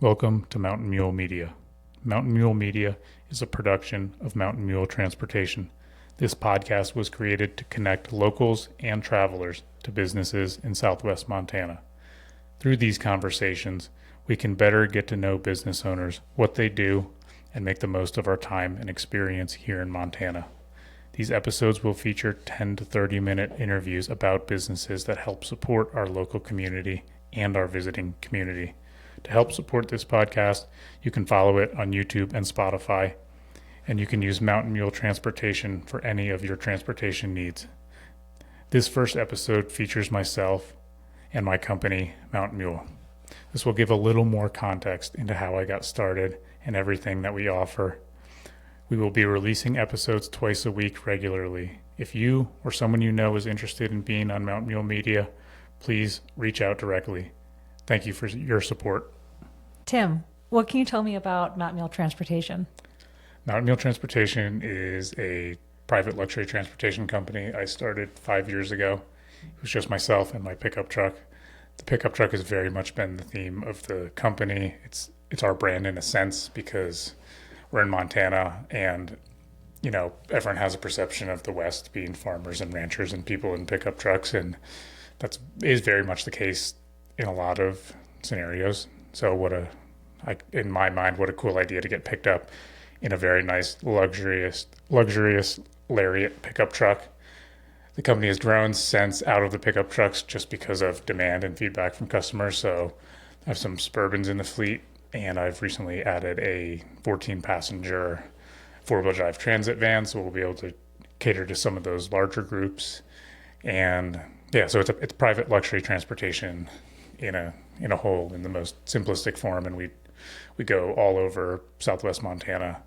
Welcome to Mountain Mule Media. Mountain Mule Media is a production of Mountain Mule Transportation. This podcast was created to connect locals and travelers to businesses in southwest Montana. Through these conversations, we can better get to know business owners, what they do, and make the most of our time and experience here in Montana. These episodes will feature 10 to 30-minute interviews about businesses that help support our local community and our visiting community. To help support this podcast, you can follow it on YouTube and Spotify, and you can use Mountain Mule Transportation for any of your transportation needs. This first episode features myself and my company, Mountain Mule. This will give a little more context into how I got started and everything that we offer. We will be releasing episodes twice a week regularly. If you or someone you know is interested in being on Mountain Mule Media, please reach out directly. Thank you for your support. Tim, what can you tell me about Mountain Mule Transportation? Mountain Mule Transportation is a private luxury transportation company I started 5 years ago. It was just myself and my pickup truck. The pickup truck has very much been the theme of the company. It's our brand in a sense because we're in Montana and, you know, everyone has a perception of the West being farmers and ranchers and people in pickup trucks, and that is very much the case in a lot of scenarios. So in my mind, what a cool idea to get picked up in a very nice, luxurious Lariat pickup truck. The company has grown since out of the pickup trucks just because of demand and feedback from customers. So I have some Suburbans in the fleet, and I've recently added a 14-passenger four-wheel drive transit van, so we'll be able to cater to some of those larger groups. And yeah, so it's private luxury transportation in a whole, in the most simplistic form, and we go all over southwest Montana,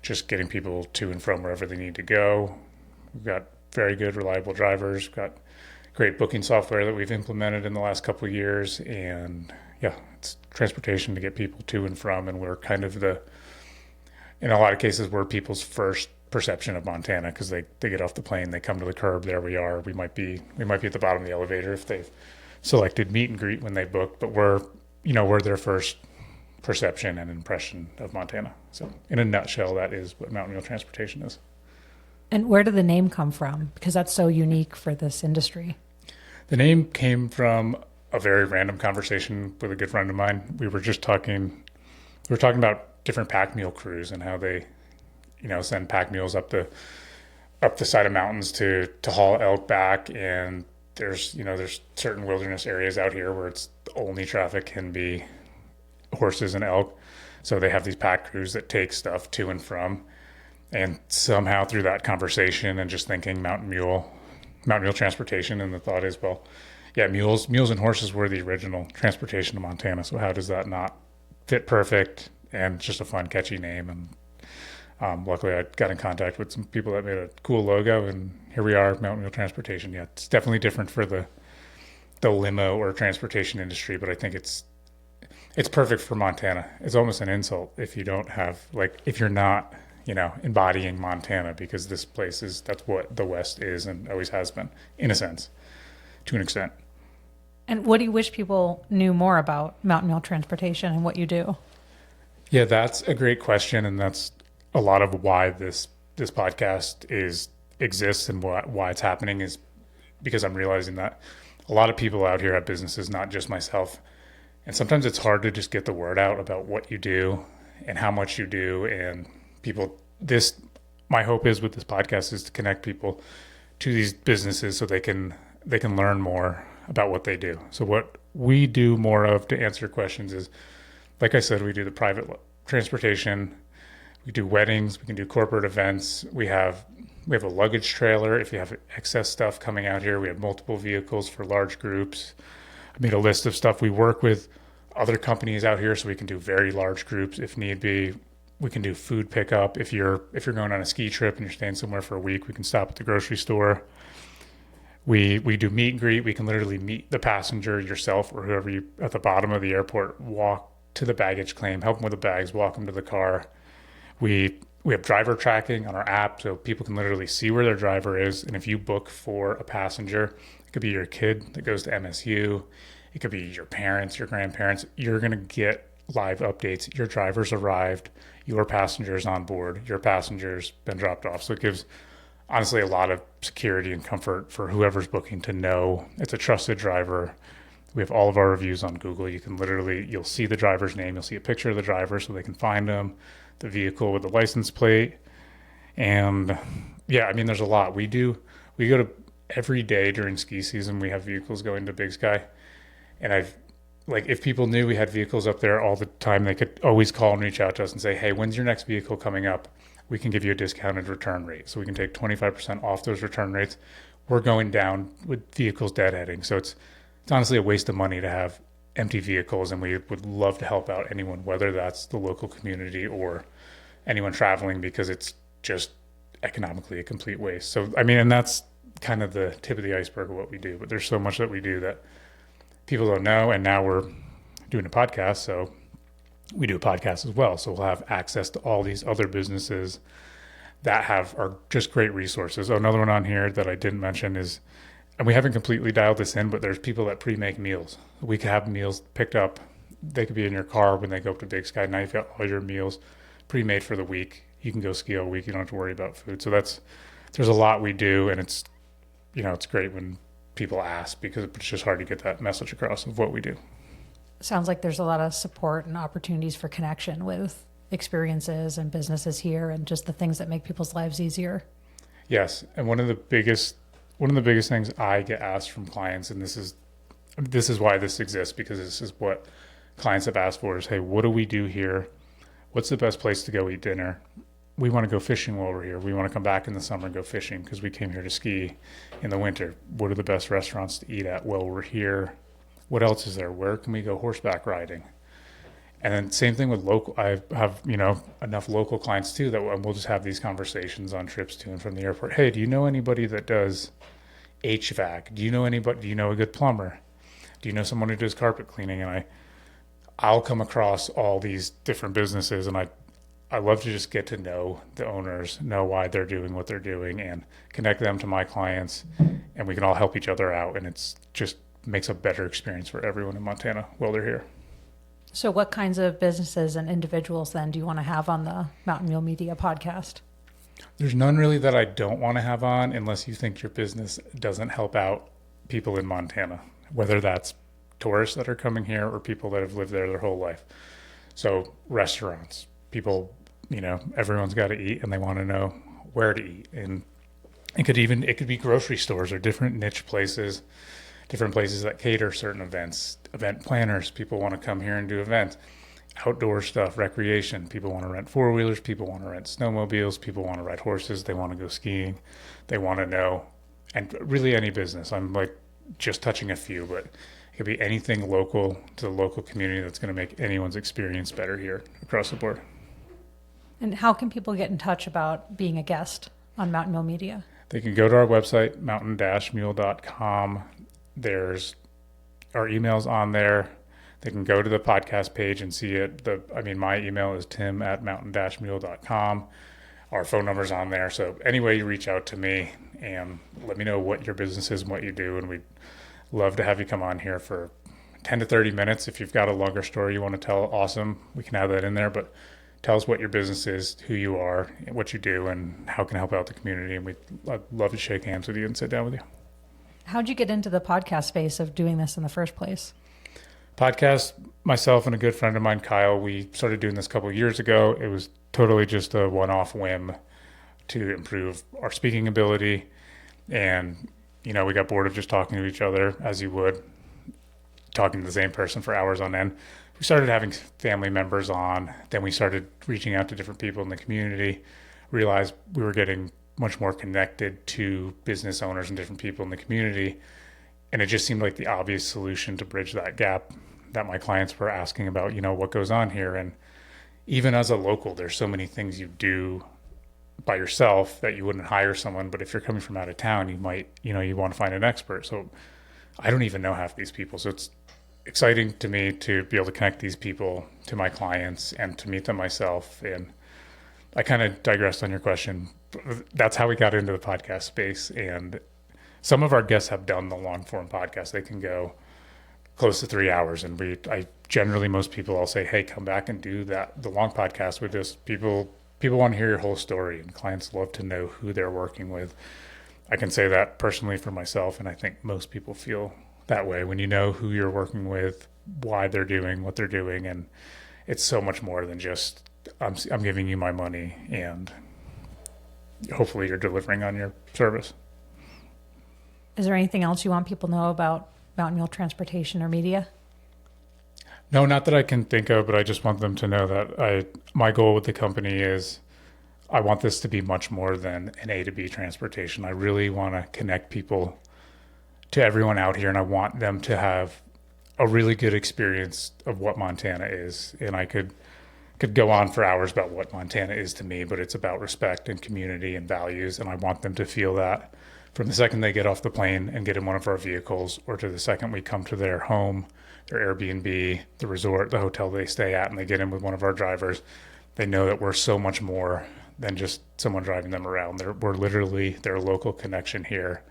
just getting people to and from wherever they need to go. We've got very good, reliable drivers. We've got great booking software that we've implemented in the last couple of years, and yeah, it's transportation to get people to and from, and we're kind of in a lot of cases, we're people's first perception of Montana because they get off the plane, they come to the curb, there we are. We might be at the bottom of the elevator if they've selected meet and greet when they booked, but we're their first perception and impression of Montana. So in a nutshell, that is what Mountain Mule Transportation is. And where did the name come from? Because that's so unique for this industry. The name came from a very random conversation with a good friend of mine. We were talking about different pack mule crews and how they, send pack mules up the side of mountains to haul elk back. And there's certain wilderness areas out here where it's the only traffic can be horses and elk. So they have these pack crews that take stuff to and from. And somehow through that conversation and just thinking Mountain Mule Transportation, and the thought is, well, yeah, mules and horses were the original transportation of Montana. So how does that not fit perfect? And just a fun, catchy name. And luckily I got in contact with some people that made a cool logo, and here we are, Mountain Mule Transportation. Yeah, it's definitely different for the limo or transportation industry, but I think it's perfect for Montana. It's almost an insult if you don't have, if you're not, embodying Montana, because this place that's what the West is and always has been, in a sense, to an extent. And what do you wish people knew more about Mountain Mule Transportation and what you do? Yeah, that's a great question, and that's a lot of why this podcast exists and why it's happening, is because I'm realizing that a lot of people out here have businesses, not just myself. And sometimes it's hard to just get the word out about what you do and how much you do. And my hope is with this podcast is to connect people to these businesses so they can learn more about what they do. So what we do more of, to answer questions, is, like I said, we do the private transportation. We do weddings. We can do corporate events. We have a luggage trailer. If you have excess stuff coming out here, we have multiple vehicles for large groups. I made a list of stuff. We work with other companies out here, so we can do very large groups if need be. We can do food pickup. If you're going on a ski trip and you're staying somewhere for a week, we can stop at the grocery store. We do meet and greet. We can literally meet the passenger, yourself or whoever you at the bottom of the airport, walk to the baggage claim, help them with the bags, walk them to the car. We have driver tracking on our app, so people can literally see where their driver is. And if you book for a passenger, it could be your kid that goes to MSU, it could be your parents, your grandparents, you're going to get live updates. Your driver's arrived, your passenger's on board, your passenger's been dropped off. So it gives honestly a lot of security and comfort for whoever's booking to know it's a trusted driver. We have all of our reviews on Google. You can literally, you'll see the driver's name, you'll see a picture of the driver so they can find them, the vehicle with the license plate. And yeah, I mean, there's a lot. We go to every day during ski season, we have vehicles going to Big Sky. And if people knew we had vehicles up there all the time, they could always call and reach out to us and say, hey, when's your next vehicle coming up? We can give you a discounted return rate. So we can take 25% off those return rates. We're going down with vehicles deadheading. So it's honestly a waste of money to have empty vehicles, and we would love to help out anyone, whether that's the local community or anyone traveling, because it's just economically a complete waste. So, I mean, and that's kind of the tip of the iceberg of what we do, but there's so much that we do that people don't know. And now we're doing a podcast, so we do a podcast as well. So we'll have access to all these other businesses that are just great resources. Oh, another one on here that I didn't mention is, and we haven't completely dialed this in, but there's people that pre-make meals. We could have meals picked up. They could be in your car when they go up to Big Sky. Now you've got all your meals pre-made for the week. You can go ski all week. You don't have to worry about food. So there's a lot we do, and it's great when people ask, because it's just hard to get that message across of what we do. Sounds like there's a lot of support and opportunities for connection with experiences and businesses here, and just the things that make people's lives easier. Yes, and one of the biggest things I get asked from clients, and this is why this exists, because this is what clients have asked for, is, hey, what do we do here? What's the best place to go eat dinner? We want to go fishing while we're here. We want to come back in the summer and go fishing because we came here to ski in the winter. What are the best restaurants to eat at while we're here? What else is there? Where can we go horseback riding? And then same thing with local. I have, enough local clients too that we'll just have these conversations on trips to and from the airport. Hey, do you know anybody that does HVAC? Do you know anybody? Do you know a good plumber? Do you know someone who does carpet cleaning? And I'll come across all these different businesses, and I love to just get to know the owners, know why they're doing what they're doing, and connect them to my clients, and we can all help each other out. And it's just makes a better experience for everyone in Montana while they're here. So what kinds of businesses and individuals then do you want to have on the Mountain Mule Media podcast? There's none really that I don't want to have on, unless you think your business doesn't help out people in Montana, whether that's tourists that are coming here or people that have lived there their whole life. So restaurants, people, everyone's got to eat and they want to know where to eat. And it could be grocery stores or different niche places, different places that cater certain events, event planners. People want to come here and do events, outdoor stuff, recreation. People want to rent four-wheelers. People want to rent snowmobiles. People want to ride horses. They want to go skiing. They want to know, and really any business. I'm just touching a few, but it could be anything local to the local community that's going to make anyone's experience better here across the board. And how can people get in touch about being a guest on Mountain Mule Media? They can go to our website, mountain-mule.com. There's our emails on there. They can go to the podcast page and see it. My email is tim@mountain-mule.com. Our phone number's on there. So anyway, you reach out to me and let me know what your business is and what you do. And we'd love to have you come on here for 10 to 30 minutes. If you've got a longer story you want to tell, awesome. We can have that in there. But tell us what your business is, who you are, what you do, and how it can help out the community. And I'd love to shake hands with you and sit down with you. How'd you get into the podcast space of doing this in the first place? Podcast, myself and a good friend of mine, Kyle, we started doing this a couple of years ago. It was totally just a one-off whim to improve our speaking ability. And, we got bored of just talking to each other, as you would, talking to the same person for hours on end. We started having family members on. Then we started reaching out to different people in the community, realized we were getting much more connected to business owners and different people in the community. And it just seemed like the obvious solution to bridge that gap that my clients were asking about, what goes on here. And even as a local, there's so many things you do by yourself that you wouldn't hire someone. But if you're coming from out of town, you might, you want to find an expert. So I don't even know half these people. So it's exciting to me to be able to connect these people to my clients and to meet them myself. And I kind of digressed on your question. That's how we got into the podcast space. And some of our guests have done the long form podcast. They can go close to 3 hours. And I generally, most people, I'll say, hey, come back and do the long podcast with us. People want to hear your whole story, and clients love to know who they're working with. I can say that personally for myself, and I think most people feel that way when you know who you're working with, why they're doing what they're doing, and it's so much more than just I'm giving you my money and hopefully you're delivering on your service. Is there anything else you want people to know about Mountain Mule Transportation or media? No, not that I can think of, but I just want them to know that my goal with the company is I want this to be much more than an A to B transportation. I really want to connect people to everyone out here, and I want them to have a really good experience of what Montana is. And I could go on for hours about what Montana is to me, but it's about respect and community and values, and I want them to feel that from the second they get off the plane and get in one of our vehicles, or to the second we come to their home, their Airbnb, the resort, the hotel they stay at, and they get in with one of our drivers. They know that we're so much more than just someone driving them around. We're literally their local connection here,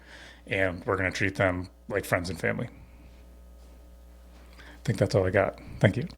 and we're going to treat them like friends and family. I think that's all I got. Thank you.